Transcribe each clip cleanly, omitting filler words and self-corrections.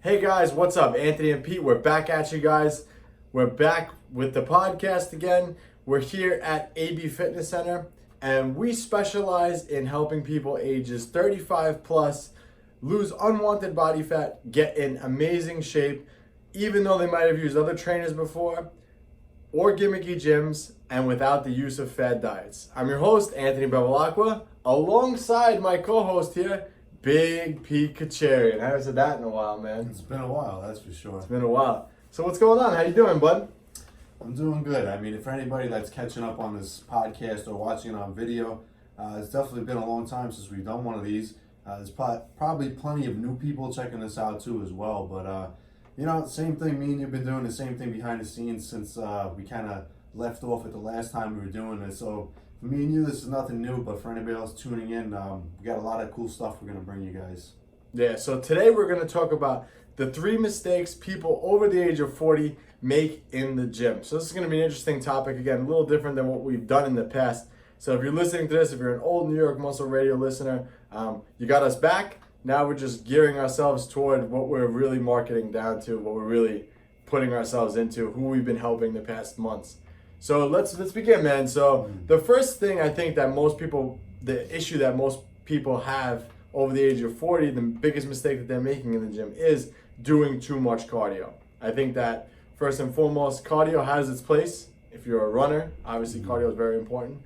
Hey guys, what's up? Anthony and Pete, we're back at you guys. We're back with the podcast again. We're here at AB Fitness Center and we specialize in helping people ages 35 plus lose unwanted body fat, get in amazing shape, even though they might have used other trainers before or gimmicky gyms and without the use of fad diets. I'm your host, Anthony Bevilacqua, alongside my co-host here, Big Pete Kacharian. I haven't said that in a while, man. It's been a while, that's for sure. It's been a while. So what's going on? How you doing, bud? I'm doing good. I mean, for anybody that's catching up on this podcast or watching it on video, it's definitely been a long time since we've done one of these. There's probably plenty of new people checking this out too as well. But, same thing, me and you've been doing the same thing behind the scenes since we kind of left off at the last time we were doing this. So for me and you, this is nothing new, but for anybody else tuning in, we got a lot of cool stuff we're going to bring you guys. Yeah, so today we're going to talk about the 3 mistakes people over the age of 40 make in the gym. So this is going to be an interesting topic, again, a little different than what we've done in the past. So if you're listening to this, if you're an old New York Muscle Radio listener, you got us back. Now we're just gearing ourselves toward what we're really marketing down to, what we're really putting ourselves into, who we've been helping the past months. So let's begin, man. So the first thing I think that the issue that most people have over the age of 40, the biggest mistake that they're making in the gym is doing too much cardio. I think that first and foremost, cardio has its place. If you're a runner, obviously cardio is very important.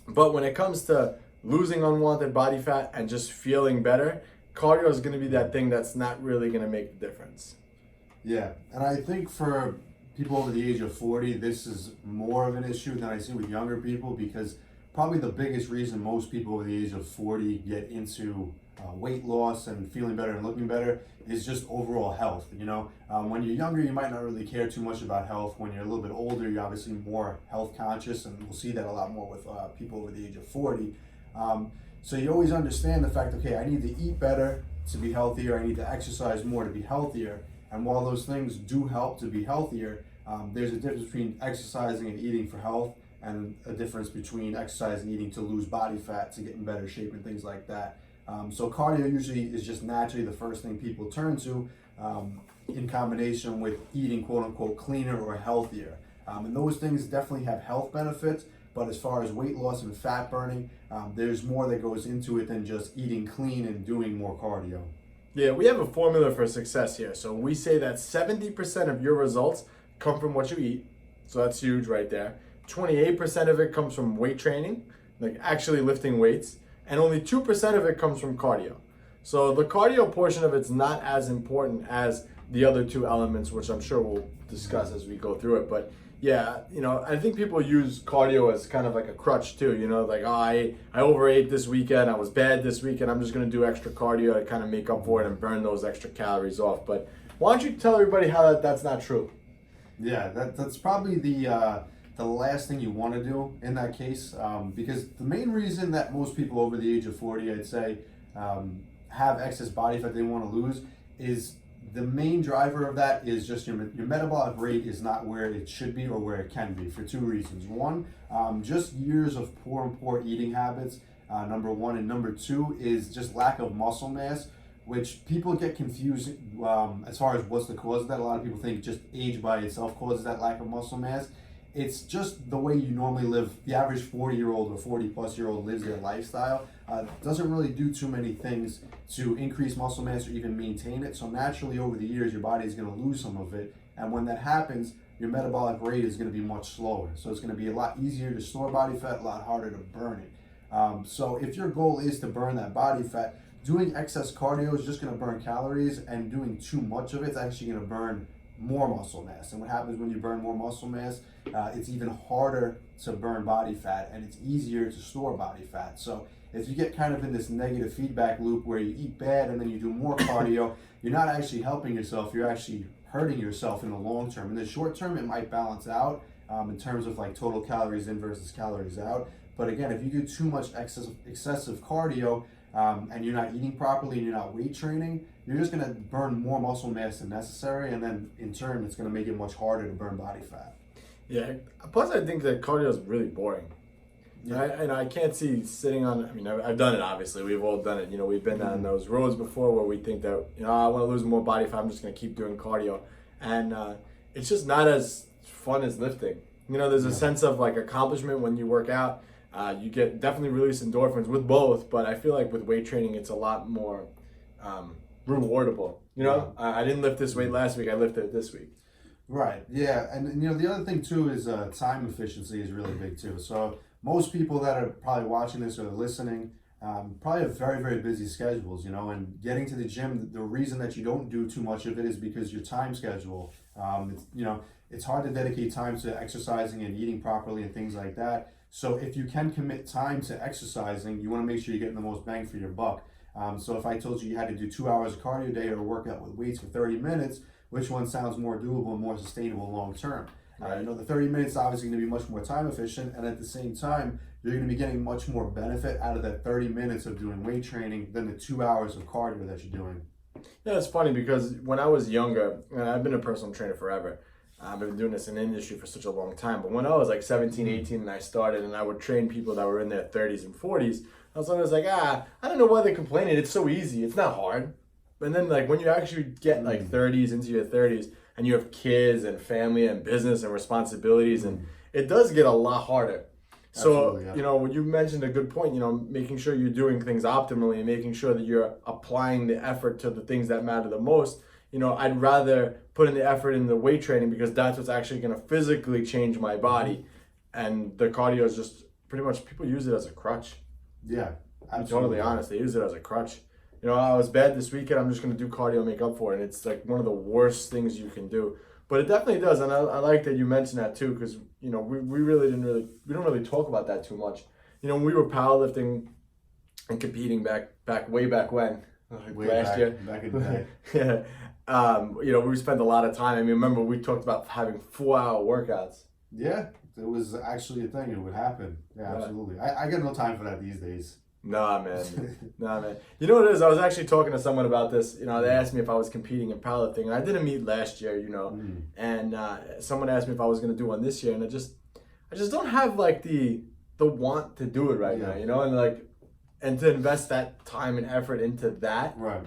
But when it comes to losing unwanted body fat and just feeling better, cardio is going to be that thing that's not really going to make the difference. Yeah, and I think for people over the age of 40, this is more of an issue than I see with younger people, because probably the biggest reason most people over the age of 40 get into weight loss and feeling better and looking better is just overall health. When you're younger, you might not really care too much about health. When you're a little bit older, you're obviously more health conscious, and we'll see that a lot more with people over the age of 40. So you always understand the fact, okay, I need to eat better to be healthier, I need to exercise more to be healthier. And while those things do help to be healthier, there's a difference between exercising and eating for health, and a difference between exercising and eating to lose body fat, to get in better shape and things like that. So cardio usually is just naturally the first thing people turn to, in combination with eating quote unquote cleaner or healthier. And those things definitely have health benefits, but as far as weight loss and fat burning, there's more that goes into it than just eating clean and doing more cardio. Yeah, we have a formula for success here. So we say that 70% of your results come from what you eat. So that's huge right there. 28% of it comes from weight training, like actually lifting weights, and only 2% of it comes from cardio. So the cardio portion of it's not as important as the other two elements, which I'm sure we'll discuss as we go through it. But yeah, I think people use cardio as kind of like a crutch too, like, oh, I overate this weekend, I was bad this weekend, I'm just gonna do extra cardio to kind of make up for it and burn those extra calories off. But why don't you tell everybody how that's not true? Yeah, that's probably the last thing you want to do in that case, because the main reason that most people over the age of 40, I'd say, have excess body fat they want to lose is the main driver of that is just your metabolic rate is not where it should be or where it can be, for 2 reasons. One, just years of poor eating habits, number one, and number 2 is just lack of muscle mass, which people get confused as far as what's the cause of that. A lot of people think just age by itself causes that lack of muscle mass. It's just the way you normally live. The average 40-year-old or 40-plus-year-old lives their lifestyle. Doesn't really do too many things to increase muscle mass or even maintain it. So naturally, over the years, your body is going to lose some of it. And when that happens, your metabolic rate is going to be much slower. So it's going to be a lot easier to store body fat, a lot harder to burn it. So if your goal is to burn that body fat, doing excess cardio is just going to burn calories, and doing too much of it is actually going to burn more muscle mass. And what happens when you burn more muscle mass, it's even harder to burn body fat, and it's easier to store body fat. So if you get kind of in this negative feedback loop where you eat bad and then you do more cardio, you're not actually helping yourself, you're actually hurting yourself in the long term. In the short term, it might balance out in terms of like total calories in versus calories out. But again, if you do too much excessive cardio, and you're not eating properly and you're not weight training, you're just going to burn more muscle mass than necessary, and then in turn it's going to make it much harder to burn body fat. Yeah, plus I think that cardio is really boring. Yeah. And I can't see sitting on. I mean, I've done it. Obviously, we've all done it. You know, we've been on those roads before where we think that I want to lose more body fat. I'm just going to keep doing cardio, and it's just not as fun as lifting. You know, there's a sense of like accomplishment when you work out. You get definitely release endorphins with both, but I feel like with weight training, it's a lot more rewardable. You know, I didn't lift this weight last week. I lifted it this week. Right. Yeah. And the other thing too is time efficiency is really big too. So most people that are probably watching this or listening probably have very, very busy schedules, and getting to the gym, the reason that you don't do too much of it is because your time schedule, it's hard to dedicate time to exercising and eating properly and things like that. So if you can commit time to exercising, you want to make sure you're getting the most bang for your buck. So if I told you you had to do 2 hours of cardio a day or work out with weights for 30 minutes, which one sounds more doable and more sustainable long term? Right. The 30 minutes is obviously going to be much more time efficient, and at the same time, you're going to be getting much more benefit out of that 30 minutes of doing weight training than the 2 hours of cardio that you're doing. Yeah, it's funny because when I was younger, and I've been a personal trainer forever, I've been doing this in the industry for such a long time, but when I was like 17, 18 and I started and I would train people that were in their 30s and 40s, I was always like, I don't know why they're complaining. It's so easy. It's not hard. And then like when you actually get like 30s into your 30s and you have kids and family and business and responsibilities, and it does get a lot harder. So, Absolutely, yeah. when you mentioned a good point, making sure you're doing things optimally and making sure that you're applying the effort to the things that matter the most. I'd rather put in the effort in the weight training because that's what's actually going to physically change my body. And the cardio is just pretty much, people use it as a crutch. Yeah, I'm totally honest. They use it as a crutch. I was bad this weekend. I'm just going to do cardio and make up for it. And it's like one of the worst things you can do. But it definitely does. And I like that you mentioned that too, because, we don't really talk about that too much. When we were powerlifting and competing way back when, last year. Back in the day. Yeah. We spent a lot of time. I mean, remember we talked about having 4-hour workouts. Yeah, it was actually a thing. It would happen. Yeah, absolutely. I got no time for that these days. Nah, man. You know what it is? I was actually talking to someone about this. They asked me if I was competing in powerlifting, and I did a meet last year. And someone asked me if I was going to do one this year, and I just don't have like the want to do it right now. And to invest that time and effort into that. Right.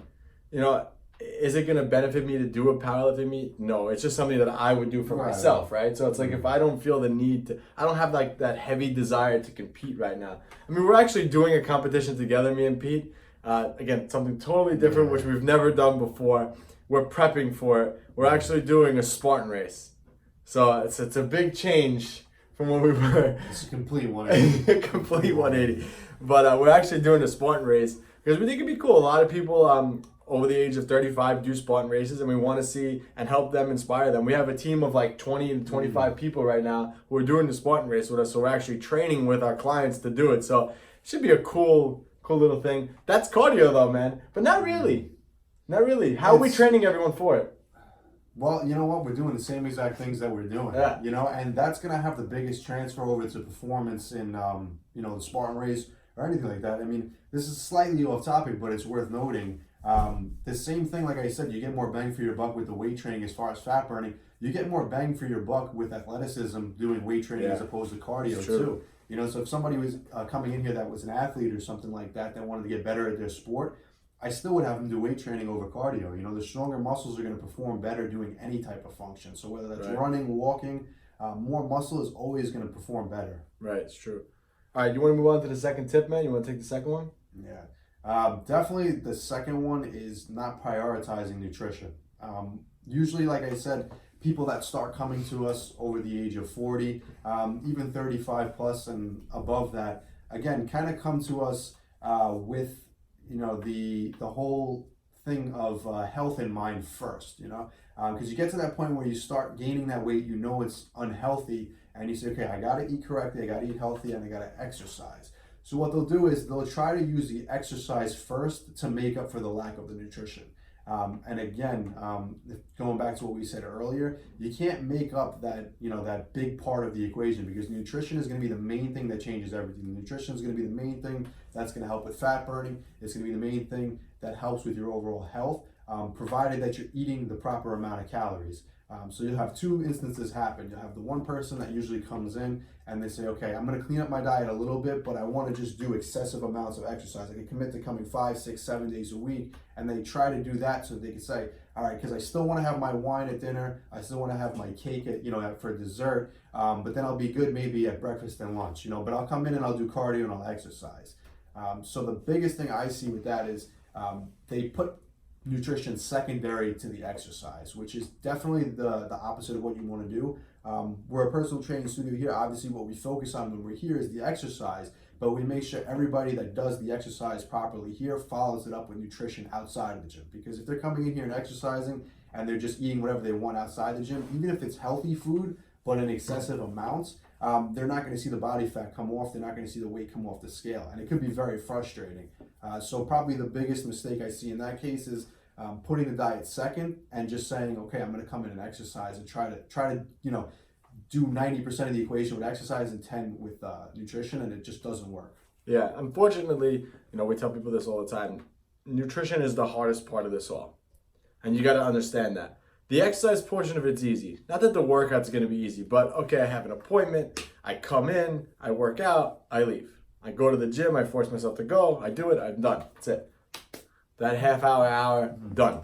Is it going to benefit me to do a powerlifting meet? No, it's just something that I would do for myself, right? So it's like if I don't feel the need to, I don't have like that heavy desire to compete right now. I mean, we're actually doing a competition together, me and Pete. Again, something totally different, which we've never done before. We're prepping for it. We're actually doing a Spartan race. So it's a big change from what we were. It's a complete 180. Complete 180. But we're actually doing a Spartan race because we think it'd be cool. A lot of people over the age of 35 do Spartan races, and we want to see and help them, inspire them. We have a team of like 20 to 25 people right now who are doing the Spartan race with us, so we're actually training with our clients to do it. So it should be a cool little thing. That's cardio though, man, but not really. How are we training everyone for it? Well, you know what? We're doing the same exact things that we're doing. Yeah. And that's going to have the biggest transfer over to performance in, the Spartan race or anything like that. I mean, this is slightly off topic, but it's worth noting. The same thing, like I said, you get more bang for your buck with the weight training as far as fat burning. You get more bang for your buck with athleticism doing weight training as opposed to cardio too. So if somebody was coming in here that was an athlete or something like that wanted to get better at their sport, I still would have them do weight training over cardio. The stronger muscles are going to perform better doing any type of function. So whether that's running, walking, more muscle is always going to perform better. Right, it's true. All right, you want to move on to the second tip, man? You want to take the second one? Yeah. Definitely the second one is not prioritizing nutrition. Usually, like I said, people that start coming to us over the age of 40, even 35 plus and above that, again, kind of come to us with the whole thing of health in mind first, because you get to that point where you start gaining that weight, it's unhealthy, and you say, okay, I got to eat correctly, I got to eat healthy, and I got to exercise. So what they'll do is they'll try to use the exercise first to make up for the lack of the nutrition. And again, going back to what we said earlier, you can't make up that, that big part of the equation, because nutrition is going to be the main thing that changes everything. Nutrition is going to be the main thing that's going to help with fat burning. It's going to be the main thing that helps with your overall health, provided that you're eating the proper amount of calories. So you'll have two instances happen. You'll have the one person that usually comes in and they say, okay, I'm going to clean up my diet a little bit, but I want to just do excessive amounts of exercise. I can commit to coming 5, 6, 7 days a week. And they try to do that so they can say, all right, because I still want to have my wine at dinner. I still want to have my cake at, for dessert. But then I'll be good maybe at breakfast and lunch, but I'll come in and I'll do cardio and I'll exercise. So the biggest thing I see with that is they put nutrition secondary to the exercise, which is definitely the opposite of what you want to do. We're a personal training studio here. Obviously, what we focus on when we're here is the exercise, but we make sure everybody that does the exercise properly here follows it up with nutrition outside of the gym. Because if they're coming in here and exercising and they're just eating whatever they want outside the gym, even if it's healthy food, but in excessive amounts, they're not going to see the body fat come off. They're not going to see the weight come off the scale. And it could be very frustrating. So probably the biggest mistake I see in that case is putting the diet second and just saying, okay, I'm going to come in and exercise and try to do 90% of the equation with exercise and 10 with nutrition, and it just doesn't work. Yeah, unfortunately, we tell people this all the time. Nutrition is the hardest part of this all. And you got to understand that. The exercise portion of it's easy. Not that the workout's going to be easy, but okay, I have an appointment, I come in, I work out, I leave. I go to the gym, I force myself to go, I do it, I'm done. That's it. That half hour, done.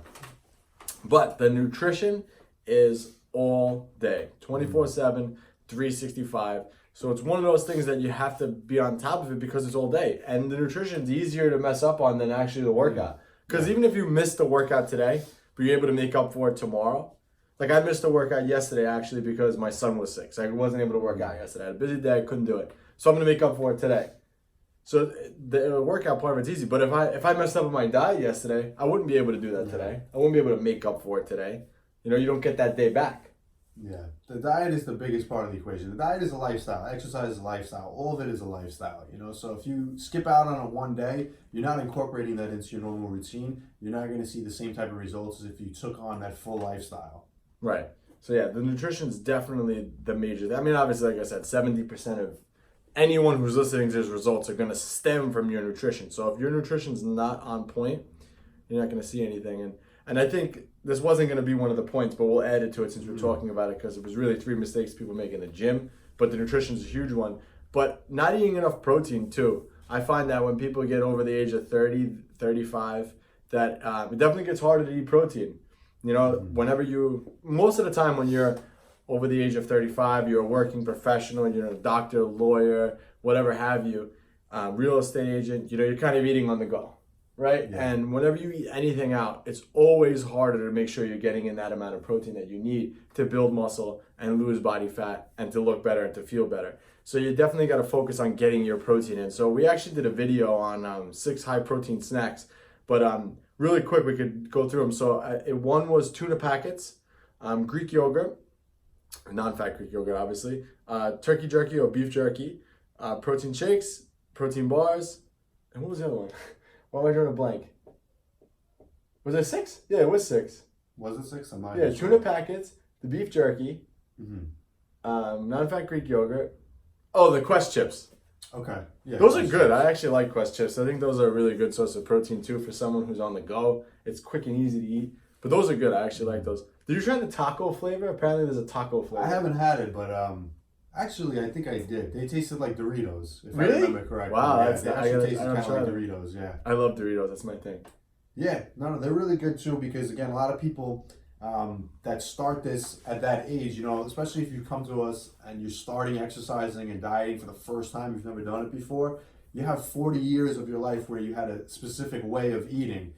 But the nutrition is all day, 24/7, 365. So it's one of those things that you have to be on top of it because it's all day. And the nutrition is easier to mess up on than actually the workout. Because even if you missed the workout today, but you're able to make up for it tomorrow. Like I missed a workout yesterday actually because my son was sick. So I wasn't able to work out yesterday. I had a busy day, I couldn't do it. So I'm gonna make up for it today. So the workout part of it's easy. But if I messed up with my diet yesterday, I wouldn't be able to do that today. I wouldn't be able to make up for it today. You don't get that day back. Yeah, the diet is the biggest part of the equation. The diet is a lifestyle. Exercise is a lifestyle. All of it is a lifestyle, So if you skip out on it one day, you're not incorporating that into your normal routine. You're not going to see the same type of results as if you took on that full lifestyle. Right. So yeah, the nutrition is definitely the major. I mean, obviously, like I said, 70% of anyone who's listening to his results are going to stem from your nutrition. So if your nutrition's not on point, you're not going to see anything. And I think this wasn't going to be one of the points, but we'll add it to it since we're talking about it because it was really 3 mistakes people make in the gym. But the nutrition is a huge one. But not eating enough protein too. I find that when people get over the age of 30, 35, that it definitely gets harder to eat protein. Most of the time when you're over the age of 35, you're a working professional, you're a doctor, lawyer, whatever have you, real estate agent, you're kind of eating on the go. Right? Yeah. And whenever you eat anything out, it's always harder to make sure you're getting in that amount of protein that you need to build muscle and lose body fat and to look better and to feel better. So you definitely got to focus on getting your protein in. So we actually did a video on 6 high protein snacks, but really quick, we could go through them. So one was tuna packets, Greek yogurt, non-fat Greek yogurt, obviously, turkey jerky or beef jerky, protein shakes, protein bars, and what was the other one? Why am I drawing a blank? Was it 6? Yeah, it was 6. Was it 6? Yeah, tuna packets, the beef jerky, non-fat Greek yogurt. Oh, the Quest chips. Okay. Yeah. Those are good. I actually like Quest chips. I think those are a really good source of protein too for someone who's on the go. It's quick and easy to eat. But those are good. I actually like those. Did you try the taco flavor? Apparently there's a taco flavor. I haven't had it, but actually, I think I did. They tasted like Doritos, if really? I remember correctly. Wow, yeah, they actually tasted kind of like Doritos, yeah. I love Doritos, that's my thing. Yeah, no, they're really good too because, again, a lot of people that start this at that age, especially if you come to us and you're starting exercising and dieting for the first time, you've never done it before, you have 40 years of your life where you had a specific way of eating.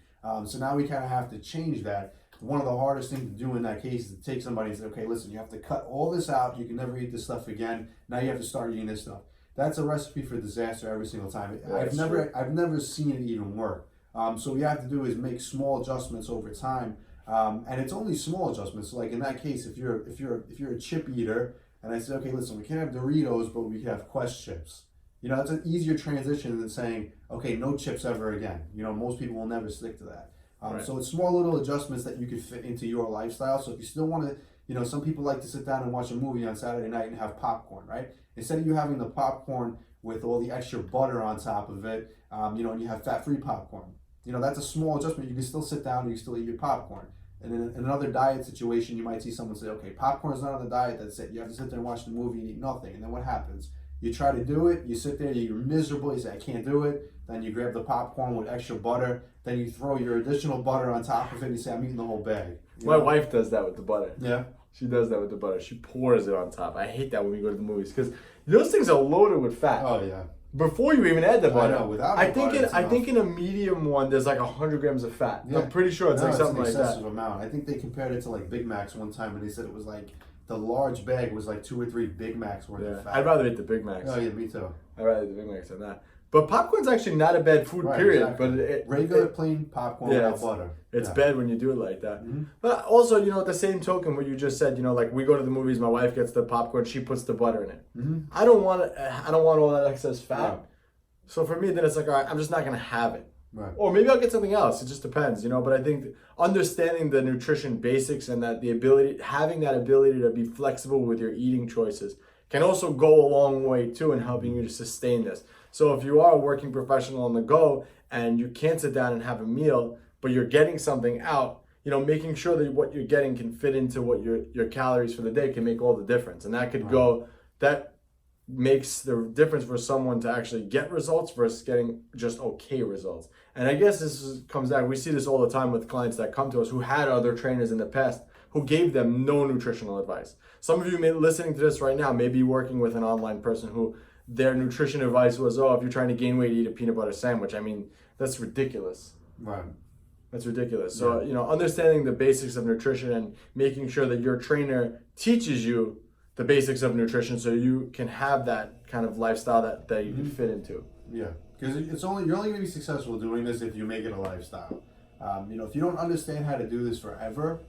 So now we kind of have to change that. One of the hardest things to do in that case is to take somebody and say, okay, listen, you have to cut all this out. You can never eat this stuff again. Now you have to start eating this stuff. That's a recipe for disaster every single time. I've never seen it even work. So what you have to do is make small adjustments over time. And it's only small adjustments. So like in that case, if you're a chip eater, and I say, okay, listen, we can't have Doritos, but we can have Quest chips. That's an easier transition than saying, okay, no chips ever again. Most people will never stick to that. Right. So it's small little adjustments that you can fit into your lifestyle. So if you still want to, some people like to sit down and watch a movie on Saturday night and have popcorn, right? Instead of you having the popcorn with all the extra butter on top of it, and you have fat-free popcorn. that's a small adjustment. You can still sit down, you can still eat your popcorn. And in another diet situation, you might see someone say, okay, popcorn's not on the diet, that's it. You have to sit there and watch the movie and eat nothing. And then what happens? You try to do it, you sit there, you're miserable, you say, I can't do it. Then you grab the popcorn with extra butter, then you throw your additional butter on top of it and you say, I'm eating the whole bag. My wife does that with the butter. Yeah. She does that with the butter. She pours it on top. I hate that when we go to the movies because those things are loaded with fat. Oh, yeah. Before you even add the butter. I know, without I the think butter, I think in a medium one there's like 100 grams of fat. Yeah. I'm pretty sure it's like something an like that. excessive amount. I think they compared it to like Big Macs one time, and they said it was like the large bag was like 2 or 3 Big Macs worth of fat. I'd rather eat the Big Macs. Oh yeah, me too. I'd rather eat the Big Macs than that. But popcorn's actually not a bad food, Right, period. exactly. But regular plain popcorn without butter. It's Yeah. bad when you do it like that. Mm-hmm. But also, at the same token, what you just said, like we go to the movies, my wife gets the popcorn, she puts the butter in it. Mm-hmm. I don't want all that excess fat. Right. So for me, then it's like, all right, I'm just not gonna have it. Right. Or maybe I'll get something else. It just depends, But I think understanding the nutrition basics and that having that ability to be flexible with your eating choices can also go a long way too in helping you to sustain this. So if you are a working professional on the go and you can't sit down and have a meal, but you're getting something out, making sure that what you're getting can fit into what your calories for the day can make all the difference. And that could that makes the difference for someone to actually get results versus getting just okay results. And I guess comes down, we see this all the time with clients that come to us who had other trainers in the past who gave them no nutritional advice. Some of you listening to this right now may be working with an online person who their nutrition advice was, if you're trying to gain weight, eat a peanut butter sandwich. I mean, that's ridiculous. Right. That's ridiculous. So, understanding the basics of nutrition and making sure that your trainer teaches you the basics of nutrition so you can have that kind of lifestyle that you can fit into. Yeah, because you're only going to be successful doing this if you make it a lifestyle. If you don't understand how to do this forever,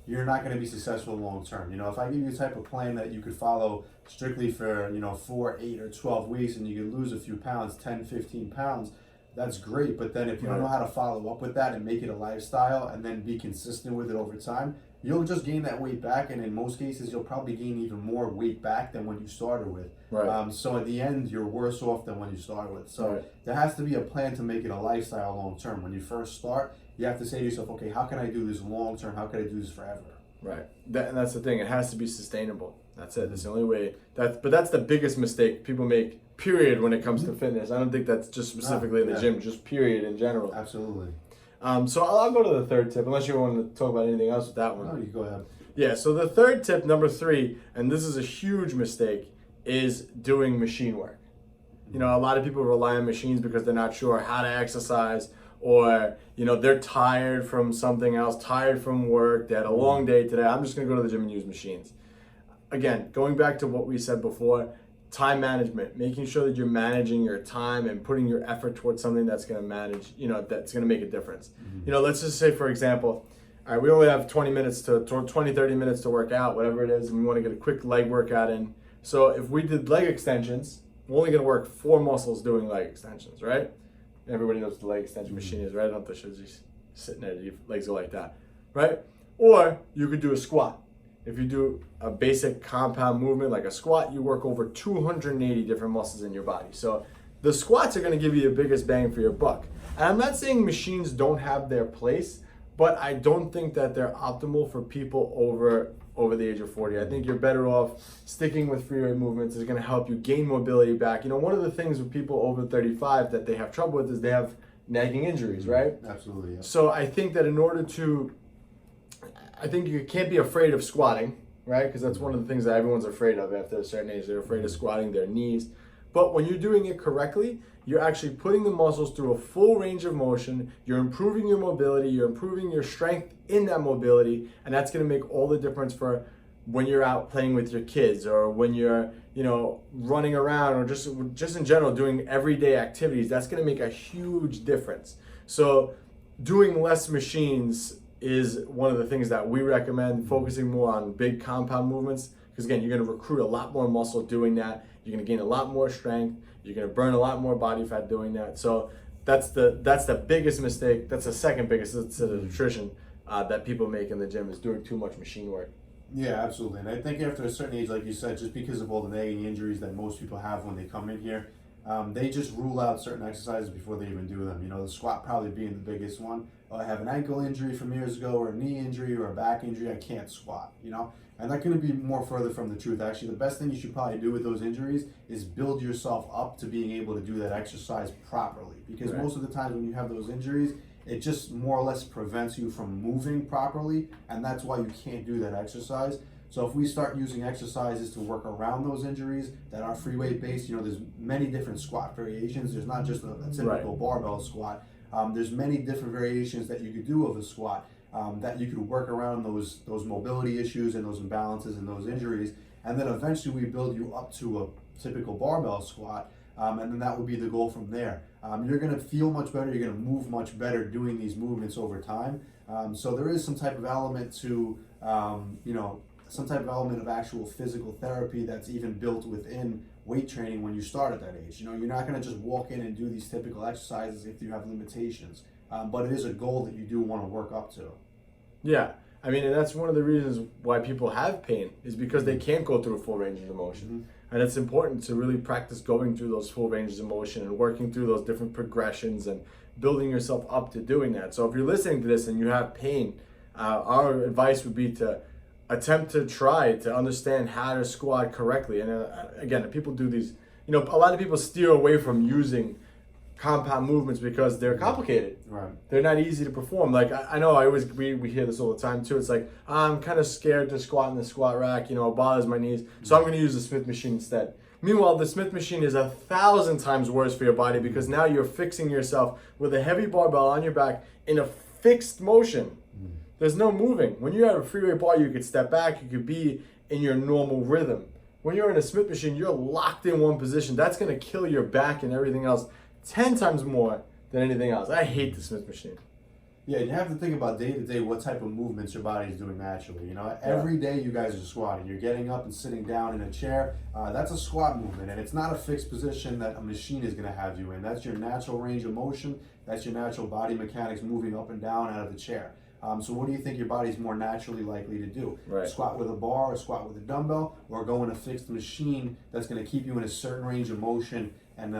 you're not going to be successful long term. If I give you a type of plan that you could follow strictly for 4, 8, or 12 weeks and you can lose a few pounds, 10, 15 pounds, that's great. But then if you don't know how to follow up with that and make it a lifestyle and then be consistent with it over time, you'll just gain that weight back, and in most cases, you'll probably gain even more weight back than when you started with. Right. So at the end, you're worse off than when you started with. So there has to be a plan to make it a lifestyle long term. When you first start, you have to say to yourself, okay, how can I do this long term? How can I do this forever? Right. And that's the thing. It has to be sustainable. That's it. That's the only way. But that's the biggest mistake people make, period, when it comes to fitness. I don't think that's just specifically in the gym, just period in general. Absolutely. So I'll go to the third tip, unless you want to talk about anything else with that one. No, you go ahead. Yeah, so the third tip, number 3, and this is a huge mistake, is doing machine work. A lot of people rely on machines because they're not sure how to exercise, or, they're tired from something else, tired from work, they had a long day today, I'm just going to go to the gym and use machines. Again, going back to what we said before, time management, making sure that you're managing your time and putting your effort towards something that's going to that's going to make a difference. Let's just say, for example, all right, we only have 30 minutes to work out, whatever it is, and we want to get a quick leg workout in. So if we did leg extensions, we're only going to work 4 muscles doing leg extensions, right? Everybody knows what the leg extension machine is, right? I don't think she's just sitting there, your legs go like that, right? Or you could do a squat. If you do a basic compound movement like a squat, you work over 280 different muscles in your body. So the squats are going to give you the biggest bang for your buck. And I'm not saying machines don't have their place, but I don't think that they're optimal for people over the age of 40. I think you're better off sticking with free weight movements. Is going to help you gain mobility back. One of the things with people over 35 that they have trouble with is they have nagging injuries, right? Absolutely. Yeah. So I think that I think you can't be afraid of squatting, right? Because that's one of the things that everyone's afraid of after a certain age. They're afraid of squatting their knees. But when you're doing it correctly, you're actually putting the muscles through a full range of motion. You're improving your mobility. You're improving your strength in that mobility. And that's going to make all the difference for when you're out playing with your kids, or when you're, running around, or just in general doing everyday activities. That's going to make a huge difference. So doing less machines is one of the things that we recommend, focusing more on big compound movements, because again, you're going to recruit a lot more muscle doing that. You're going to gain a lot more strength. You're going to burn a lot more body fat doing that. So that's the biggest mistake. That's the second biggest instead of nutrition that people make in the gym, is doing too much machine work. Yeah, absolutely. And I think after a certain age, like you said, just because of all the nagging injuries that most people have when they come in here, they just rule out certain exercises before they even do them. You know, the squat probably being the biggest one. Oh, I have an ankle injury from years ago, or a knee injury, or a back injury. I can't squat. You know, and that couldn't be more further from the truth. Actually, the best thing you should probably do with those injuries is build yourself up to being able to do that exercise properly. Because most of the times when you have those injuries, it just more or less prevents you from moving properly, and that's why you can't do that exercise. So if we start using exercises to work around those injuries that are free weight based, you know, there's many different squat variations. There's not just a typical barbell squat. There's many different variations that you could do of a squat that you could work around those mobility issues and those imbalances and those injuries. And then eventually we build you up to a typical barbell squat. And then that would be the goal from there. You're going to feel much better. You're going to move much better doing these movements over time. So there is some type of element to, some type of element of actual physical therapy that's even built within weight training when you start at that age. You know, you're not going to just walk in and do these typical exercises if you have limitations. But it is a goal that you do want to work up to. Yeah. I mean, and that's one of the reasons why people have pain is because they can't go through a full range of motion. Mm-hmm. And it's important to really practice going through those full ranges of motion and working through those different progressions and building yourself up to doing that. So if you're listening to this and you have pain, our advice would be to attempt to try to understand how to squat correctly. And again, if people do these, you know, a lot of people steer away from using compound movements because they're complicated. Right. They're not easy to perform. Like I know we hear this all the time too. It's like, I'm kind of scared to squat in the squat rack, you know, it bothers my knees, so I'm going to use the Smith machine instead. Meanwhile, the Smith machine is 1,000 times worse for your body because now you're fixing yourself with a heavy barbell on your back in a fixed motion. There's no moving. When you have a free weight bar, you could step back, you could be in your normal rhythm. When you're in a Smith machine, you're locked in one position. That's going to kill your back and everything else 10 times more than anything else. I hate the Smith machine. Yeah, you have to think about day to day what type of movements your body is doing naturally. You know, every day you guys are squatting. You're getting up and sitting down in a chair. That's a squat movement, and it's not a fixed position that a machine is going to have you in. That's your natural range of motion. That's your natural body mechanics moving up and down out of the chair. So what do you think your body's more naturally likely to do? Right. Squat with a bar, or squat with a dumbbell, or go in a fixed machine that's going to keep you in a certain range of motion and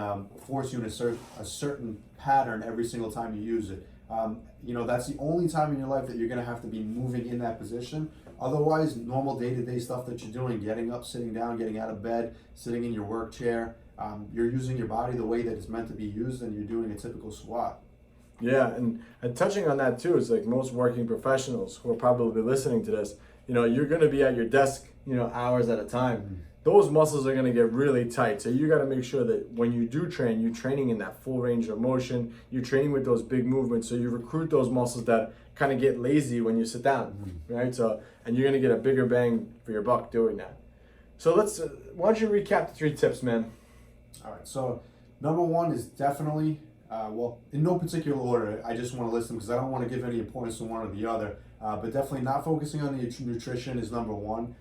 force you in a certain pattern every single time you use it. You know, that's the only time in your life that you're going to have to be moving in that position. Otherwise, normal day-to-day stuff that you're doing, getting up, sitting down, getting out of bed, sitting in your work chair, you're using your body the way that it's meant to be used, and you're doing a typical squat. Yeah, and touching on that too, it's like most working professionals who are probably listening to this, you know, you're going to be at your desk, you know, hours at a time. Mm-hmm. Those muscles are going to get really tight. So you got to make sure that when you do train, you're training in that full range of motion. You're training with those big movements. So you recruit those muscles that kind of get lazy when you sit down, right? So, and you're going to get a bigger bang for your buck doing that. So why don't you recap the 3 tips, man? All right. So number 1 is definitely, in no particular order. I just want to list them because I don't want to give any importance to one or the other. But definitely not focusing on the nutrition is number 1.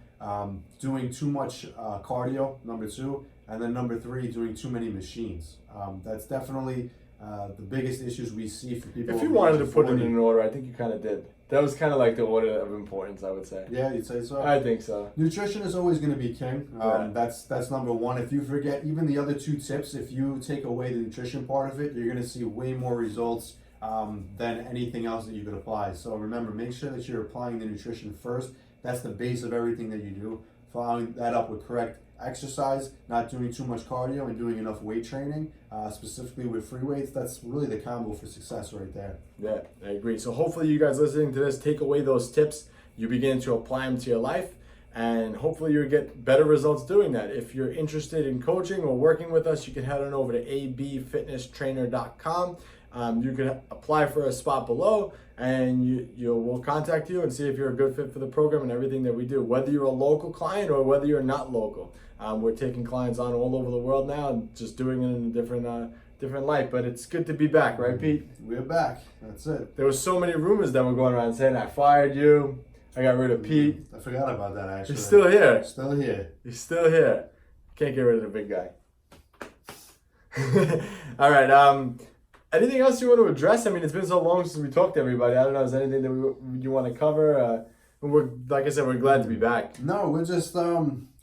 Doing too much cardio, number 2, and then number 3, doing too many machines. That's definitely the biggest issues we see for people. If you wanted to put it in an order, I think you kind of did. That was kind of like the order of importance, I would say. Yeah, you'd say so? I think so. Nutrition is always going to be king. That's number 1. If you forget even the other 2 tips, if you take away the nutrition part of it, you're going to see way more results than anything else that you could apply. So remember, make sure that you're applying the nutrition first. That's the base of everything that you do. Following that up with correct exercise, not doing too much cardio, and doing enough weight training, specifically with free weights. That's really the combo for success right there. Yeah, I agree. So hopefully you guys listening to this take away those tips, you begin to apply them to your life, and hopefully you'll get better results doing that. If you're interested in coaching or working with us, you can head on over to abfitnesstrainer.com. You can apply for a spot below, and we'll contact you and see if you're a good fit for the program and everything that we do. Whether you're a local client or whether you're not local, we're taking clients on all over the world now and just doing it in a different light. But it's good to be back, right, Pete? We're back. That's it. There was so many rumors that were going around saying I fired you, I got rid of Pete. I forgot about that actually. He's still here. Still here. He's still here. Can't get rid of the big guy. All right. Anything else you want to address? I mean, it's been so long since we talked to everybody. I don't know. Is there anything that you want to cover? And we're, like I said, we're glad to be back. No, we're just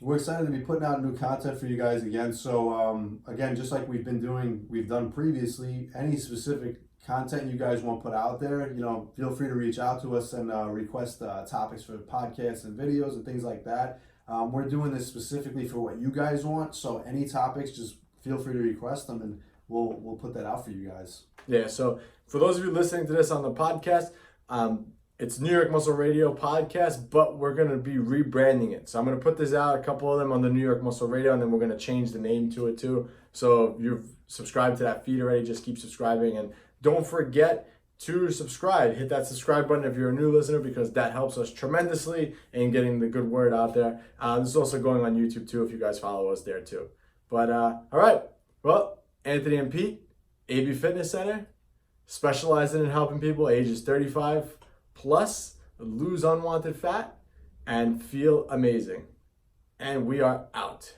we're excited to be putting out new content for you guys again. So again, just like we've done previously, any specific content you guys want put out there, feel free to reach out to us and request topics for podcasts and videos and things like that. We're doing this specifically for what you guys want. So any topics, just feel free to request them, and we'll put that out for you guys. Yeah. So for those of you listening to this on the podcast, it's New York Muscle Radio Podcast, but we're going to be rebranding it. So I'm going to put this out, a couple of them on the New York Muscle Radio, and then we're going to change the name to it too. So if you've subscribed to that feed already, just keep subscribing. And don't forget to subscribe. Hit that subscribe button if you're a new listener, because that helps us tremendously in getting the good word out there. This is also going on YouTube too if you guys follow us there too. But all right. Well, Anthony and Pete, AB Fitness Center, specializing in helping people ages 35 plus lose unwanted fat and feel amazing. And we are out.